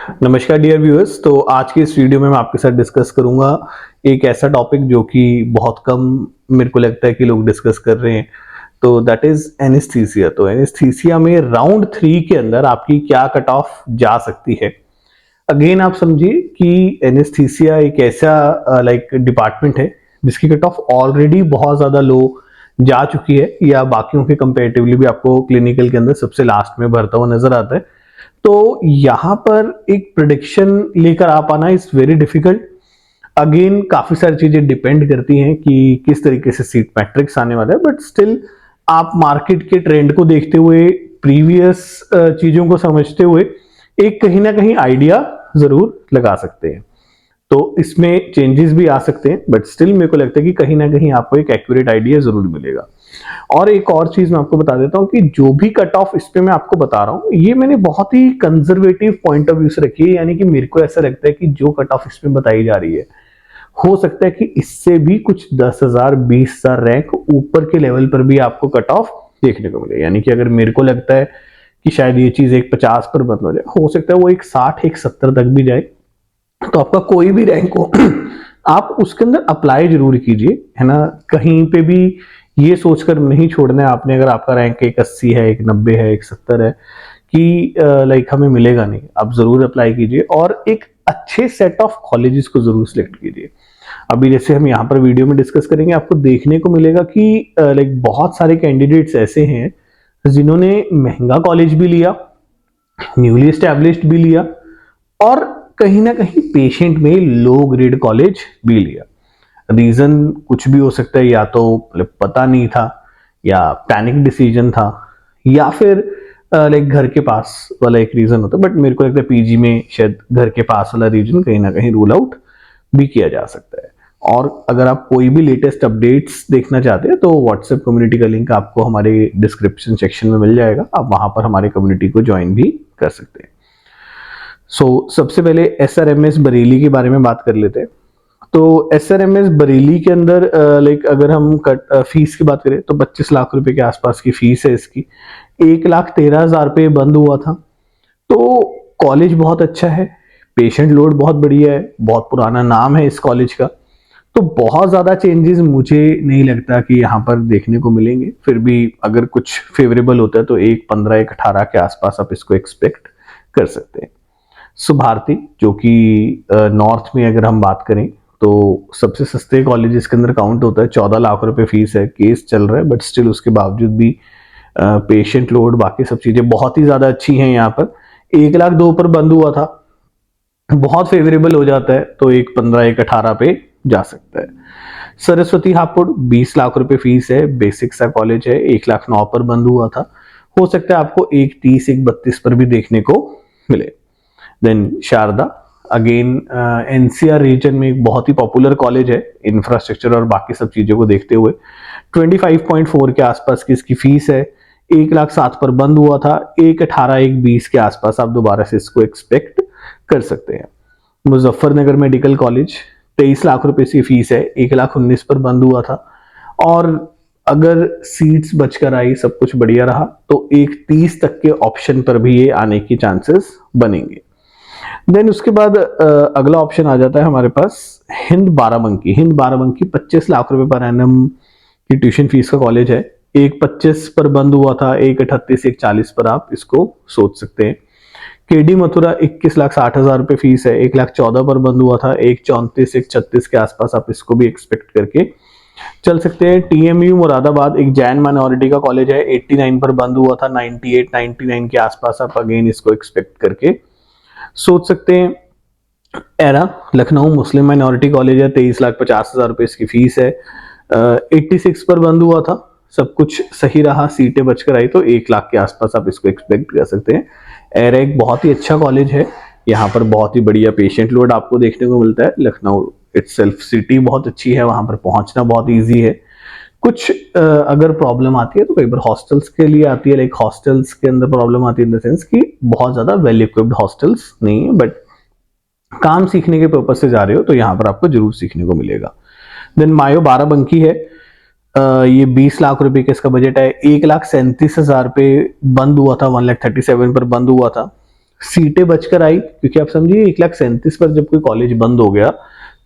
नमस्कार dear viewers. तो आज की इस वीडियो में मैं आपके साथ डिस्कस करूंगा एक ऐसा टॉपिक जो कि बहुत कम मेरे को लगता है कि लोग डिस्कस कर रहे हैं। तो दैट इज एनेस्थीसिया। तो एनेस्थीसिया में राउंड 3 के अंदर आपकी क्या कट ऑफ जा सकती है। अगेन आप समझिए कि एनेस्थीसिया एक ऐसा लाइक डिपार्टमेंट है जिसकी कट ऑफ ऑलरेडी बहुत ज्यादा लो जा चुकी है, या बाकियों के कंपेरेटिवली भी आपको क्लिनिकल के अंदर सबसे लास्ट में भरता हुआ नजर आता है। तो यहां पर एक प्रिडिक्शन लेकर आ पाना इज वेरी डिफिकल्ट। अगेन काफी सारी चीजें डिपेंड करती हैं कि किस तरीके से सीट मैट्रिक्स आने वाला है, बट स्टिल आप मार्केट के ट्रेंड को देखते हुए, प्रीवियस चीजों को समझते हुए एक कहीं ना कहीं आइडिया जरूर लगा सकते हैं। तो इसमें चेंजेस भी आ सकते हैं, बट स्टिल मेरे को लगता है कि कहीं ना कहीं आपको एक एक्यूरेट आइडिया जरूर मिलेगा। और एक और चीज मैं आपको बता देता हूं कि जो भी कट ऑफ इस पे मैं आपको बता रहा हूं, ये मैंने बहुत ही कंजर्वेटिव पॉइंट ऑफ व्यू से रखी है। यानी कि मेरे को ऐसा लगता है कि जो कट ऑफ इसमें बताई जा रही है, हो सकता है कि इससे भी कुछ 10,000 20,000 रैंक ऊपर के लेवल पर भी आपको कट ऑफ देखने को मिले। यानी कि अगर मेरे को लगता है कि शायद ये चीज एक 50 पर बंद हो जाए, हो सकता है वो एक 60 एक 70 तक भी जाए। तो आपका कोई भी रैंक हो आप उसके अंदर अप्लाई जरूर कीजिए, है ना। कहीं पे भी ये सोचकर नहीं छोड़ना है आपने, अगर आपका रैंक एक 80 है, एक 90 है, एक 70 है, कि लाइक हमें मिलेगा नहीं। आप जरूर अप्लाई कीजिए और एक अच्छे सेट ऑफ कॉलेजेस को जरूर सिलेक्ट कीजिए। अभी जैसे हम यहाँ पर वीडियो में डिस्कस करेंगे, आपको देखने को मिलेगा कि लाइक बहुत सारे कैंडिडेट्स ऐसे हैं जिन्होंने महंगा कॉलेज भी लिया, न्यूली एस्टैब्लिश्ड भी लिया, और कहीं ना कहीं पेशेंट में लो ग्रेड कॉलेज भी लिया। रीजन कुछ भी हो सकता है, या तो पता नहीं था, या पैनिक डिसीजन था, या फिर लाइक घर के पास वाला एक रीजन होता है। बट मेरे को लगता है पीजी में शायद घर के पास वाला रीजन कहीं ना कहीं रूल आउट भी किया जा सकता है। और अगर आप कोई भी लेटेस्ट अपडेट्स देखना चाहते हैं तो व्हाट्सएप कम्युनिटी का लिंक आपको हमारे डिस्क्रिप्शन सेक्शन में मिल जाएगा। आप वहां पर हमारे कम्युनिटी को ज्वाइन भी कर सकते हैं। सबसे पहले एसआरएमएस बरेली के बारे में बात कर लेते हैं। तो एसआरएमएस बरेली के अंदर लाइक अगर हम फीस की बात करें तो 25 लाख रुपए के आसपास की फीस है इसकी। 1,13,000 रुपये बंद हुआ था। तो कॉलेज बहुत अच्छा है, पेशेंट लोड बहुत बढ़िया है, बहुत पुराना नाम है इस कॉलेज का। तो बहुत ज्यादा चेंजेस मुझे नहीं लगता कि यहाँ पर देखने को मिलेंगे। फिर भी अगर कुछ फेवरेबल होता है तो 1,15 1,18 के आसपास आप इसको एक्सपेक्ट कर सकते हैं। सुभारती, जो कि नॉर्थ में अगर हम बात करें तो सबसे सस्ते कॉलेजेस के अंदर काउंट होता है। 14 लाख रुपए फीस है, केस चल रहा है, बट स्टिल उसके बावजूद भी पेशेंट लोड बाकी सब चीजें बहुत ही ज्यादा अच्छी हैं। यहाँ पर 1,02,000 पर बंद हुआ था, बहुत फेवरेबल हो जाता है तो 1,15 1,18 पे जा सकता है। सरस्वती हापुड़ 20 लाख रुपए फीस है, बेसिक सा कॉलेज है, 1,09,000 पर बंद हुआ था। हो सकता है आपको 1,30 1,32 पर भी देखने को मिले। Then Sharda, again NCR region में एक बहुत ही पॉपुलर कॉलेज है, इंफ्रास्ट्रक्चर और बाकी सब चीजों को देखते हुए 25.4 के आसपास की इसकी फीस है। 1,07,000 पर बंद हुआ था, 1,18 1,20 के आसपास आप दोबारा से इसको एक्सपेक्ट कर सकते हैं। मुजफ्फरनगर मेडिकल कॉलेज 23 लाख रुपए की फीस है, 1,19,000 पर बंद हुआ था। और अगर सीट्स बचकर आई, सब कुछ बढ़िया रहा, तो 1,30 तक के ऑप्शन पर भी ये आने की चांसेस बनेंगे। देन उसके बाद अगला ऑप्शन आ जाता है हमारे पास हिंद बाराबंकी। हिंद बाराबंकी 25 लाख रुपए पर एनम की ट्यूशन फीस का कॉलेज है। 1,25 पर बंद हुआ था, 1,38 1,40 पर आप इसको सोच सकते हैं। केडी मथुरा 21,60,000 रुपए फीस है, 1,14,000 पर बंद हुआ था, 1,34 1,36 के आसपास आप इसको भी एक्सपेक्ट करके चल सकते हैं। टीएमयू मुरादाबाद एक जैन माइनॉरिटी का कॉलेज है, 89 पर बंद हुआ था, 98 99 के आसपास आप अगेन इसको एक्सपेक्ट करके सोच सकते हैं। एरा लखनऊ मुस्लिम माइनॉरिटी कॉलेज है, 23,50,000 रुपए इसकी फीस है, 86 पर बंद हुआ था, सब कुछ सही रहा, सीटें बचकर आई तो 1,00,000 के आसपास आप इसको एक्सपेक्ट कर सकते हैं। एरा एक बहुत ही अच्छा कॉलेज है, यहाँ पर बहुत ही बढ़िया पेशेंट लोड आपको देखने को मिलता है। लखनऊ इटसेल्फ सिटी बहुत अच्छी है, वहां पर पहुंचना बहुत ईजी है। कुछ अगर प्रॉब्लम आती है तो कई बार हॉस्टल्स के लिए आती है, लाइक हॉस्टल्स के अंदर प्रॉब्लम आती है इन द सेंस कि बहुत ज्यादा वेल इक्विप्ड हॉस्टल्स नहीं है, बट काम सीखने के पर्पज से जा रहे हो तो यहाँ पर आपको जरूर सीखने को मिलेगा। देन मायो बाराबंकी है, ये 20 लाख रुपए का इसका बजट है, 1,37,000 रुपए बंद हुआ था, 1,37,000 पर बंद हुआ था। सीटें बचकर आई, क्योंकि आप समझिए 1,37,000 पर जब कोई कॉलेज बंद हो गया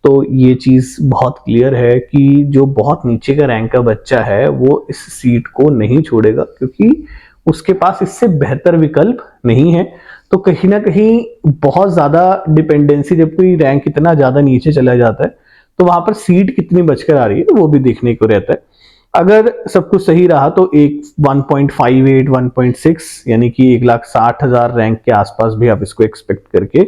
तो ये चीज बहुत क्लियर है कि जो बहुत नीचे का रैंक का बच्चा है वो इस सीट को नहीं छोड़ेगा, क्योंकि उसके पास इससे बेहतर विकल्प नहीं है। तो कहीं ना कहीं बहुत ज्यादा डिपेंडेंसी, जब कोई रैंक इतना ज्यादा नीचे चला जाता है तो वहां पर सीट कितनी बचकर आ रही है वो भी देखने को रहता है। अगर सब कुछ सही रहा तो एक 1.58 1.6 यानी कि 1,60,000 रैंक के आसपास भी आप इसको एक्सपेक्ट करके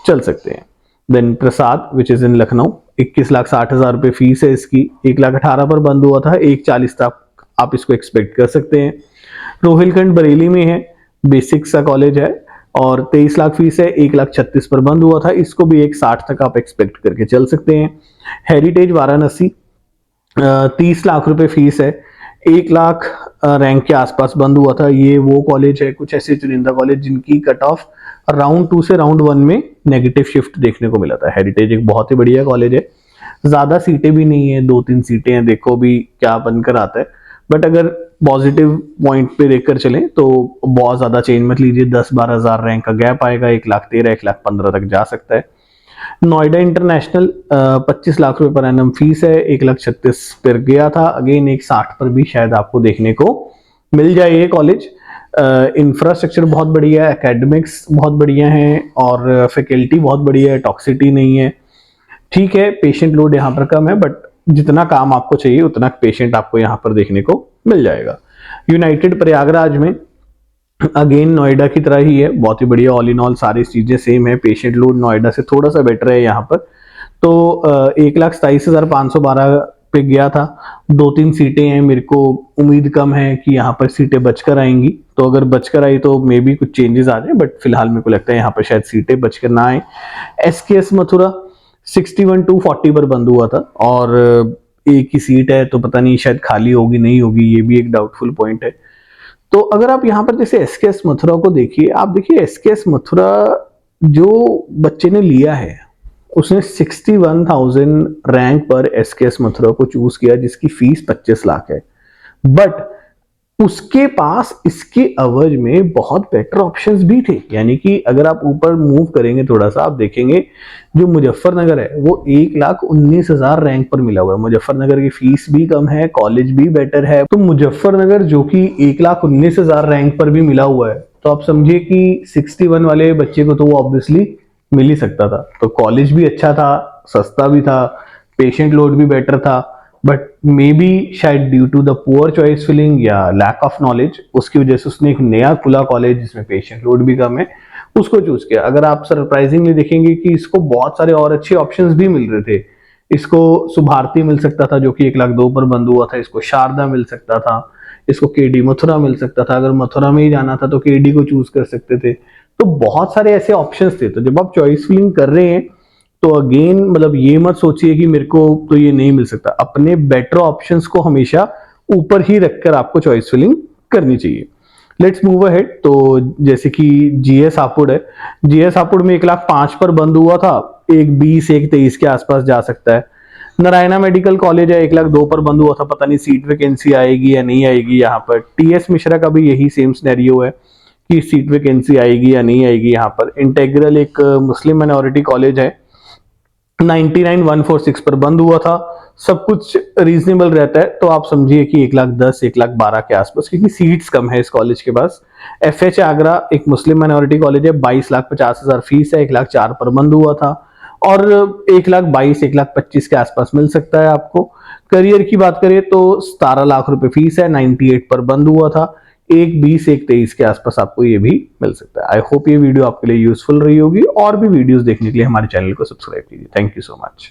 चल सकते हैं। Then Prasad which is in Lucknow, 21,60,000 रुपए फीस है इसकी, 1,18,000 पर बंद हुआ था, 1,40,000 तक आप इसको एक्सपेक्ट कर सकते हैं। रोहिलखंड बरेली में है, बेसिक सा कॉलेज है और 23 लाख फीस है, 1,36,000 पर बंद हुआ था, इसको भी 1,60 तक आप एक्सपेक्ट करके चल सकते हैं। हेरिटेज वाराणसी, 30 लाख रुपए फीस है, 1 लाख रैंक के आसपास बंद हुआ था। ये वो कॉलेज है, कुछ ऐसे चुनिंदा कॉलेज जिनकी कट ऑफ राउंड 2 से राउंड 1 में नेगेटिव शिफ्ट देखने को मिला था। हेरिटेज एक बहुत ही बढ़िया कॉलेज है, ज्यादा सीटें भी नहीं है, 2-3 सीटें हैं, देखो भी क्या बनकर आता है। बट अगर पॉजिटिव पॉइंट पे देखकर चलें तो बहुत ज्यादा चेंज मत लीजिए, 10-12 हजार रैंक का गैप आएगा, 1,13,000 1,15,000 तक जा सकता है। नोएडा इंटरनेशनल, 25 लाख रुपए पर एनम फीस है, 1,36,000 पर गया था, अगेन 1,60 पर भी शायद आपको देखने को मिल जाए ये कॉलेज। इंफ्रास्ट्रक्चर बहुत बढ़िया है, एकेडमिक्स बहुत बढ़िया है और फैकल्टी बहुत बढ़िया है, टॉक्सिटी नहीं है। ठीक है, पेशेंट लोड यहाँ पर कम है, बट जितना काम आपको चाहिए उतना पेशेंट आपको यहाँ पर देखने को मिल जाएगा। यूनाइटेड प्रयागराज में अगेन नोएडा की तरह ही है, बहुत ही बढ़िया, ऑल इन ऑल सारी चीजें सेम है, पेशेंट लोड नोएडा से थोड़ा सा बेटर है यहाँ पर। तो 1,27,512 पे गया था, 2-3 सीटें हैं, मेरे को उम्मीद कम है कि यहाँ पर सीटें बचकर आएंगी, तो अगर बचकर आई तो मे बी कुछ चेंजेस आ जाए, बट फिलहाल मेरे को लगता है यहाँ पर शायद सीटें बचकर ना आए। SKS मथुरा 61-40 पर बंद हुआ था और एक ही सीट है, तो पता नहीं शायद खाली होगी नहीं होगी, ये भी एक डाउटफुल पॉइंट है। तो अगर आप यहाँ पर जैसे SKS मथुरा को देखिए, आप देखिए SKS मथुरा जो बच्चे ने लिया है उसने 61,000 रैंक पर SKS मथुरा को चूज किया, जिसकी फीस 25 लाख है, बट उसके पास इसके अवज में बहुत बेटर ऑप्शंस भी थे। यानी कि अगर आप ऊपर मूव करेंगे थोड़ा सा, आप देखेंगे जो मुजफ्फरनगर है वो 1,19,000 रैंक पर मिला हुआ है। मुजफ्फरनगर की फीस भी कम है, कॉलेज भी बेटर है, तो मुजफ्फरनगर जो कि 1,19,000 रैंक पर भी मिला हुआ है, तो आप समझिए कि 61 वाले बच्चे को तो वो ऑब्वियसली मिल ही सकता था। तो कॉलेज भी अच्छा था, सस्ता भी था, पेशेंट लोड भी बेटर था, बट मे बी शायद due to the poor choice filling या लैक ऑफ नॉलेज, उसकी वजह से उसने एक नया खुला कॉलेज जिसमें पेशेंट लोड भी कम है उसको चूज किया। अगर आप सरप्राइजिंगली देखेंगे कि इसको बहुत सारे और अच्छे ऑप्शंस भी मिल रहे थे, इसको सुभारती मिल सकता था जो कि 1,02,000 पर बंद हुआ था, इसको शारदा मिल सकता था, इसको KD मथुरा मिल सकता था, अगर मथुरा में ही जाना था तो KD को चूज कर सकते थे। तो बहुत सारे ऐसे ऑप्शंस थे। तो जब आप चॉइस फिलिंग कर रहे हैं तो अगेन मतलब ये मत सोचिए कि मेरे को तो ये नहीं मिल सकता, अपने बेटर ऑप्शंस को हमेशा ऊपर ही रखकर आपको चॉइस फिलिंग करनी चाहिए। Let's move ahead. तो जैसे कि GS हापुड़ है, GS हापुड़ में 1,05,000 पर बंद हुआ था, 1,20 1,23 के आसपास जा सकता है। नारायणा मेडिकल कॉलेज है, 1,02,000 पर बंद हुआ था, पता नहीं सीट वैकेंसी आएगी या नहीं आएगी। यहाँ पर TS मिश्रा का भी यही सेम सिनेरियो है कि सीट वैकेंसी आएगी या नहीं आएगी। यहाँ पर इंटेग्रल एक मुस्लिम माइनॉरिटी कॉलेज है, 99,146 पर बंद हुआ था, सब कुछ रीजनेबल रहता है, तो आप समझिए कि 1,10,000 1,12,000 के आसपास, क्योंकि सीट्स कम है इस कॉलेज के पास। FH आगरा एक मुस्लिम माइनॉरिटी कॉलेज है, 22,50,000 फीस है, 1,04,000 पर बंद हुआ था और 1,22,000 1,25,000 के आसपास मिल सकता है आपको। करियर की बात करें तो 17 लाख रुपए फीस है, 98 पर बंद हुआ था, 1,20 1,23 के आसपास आपको ये भी मिल सकता है। आई होप ये वीडियो आपके लिए यूजफुल रही होगी, और भी वीडियोस देखने के लिए हमारे चैनल को सब्सक्राइब कीजिए। Thank you so much.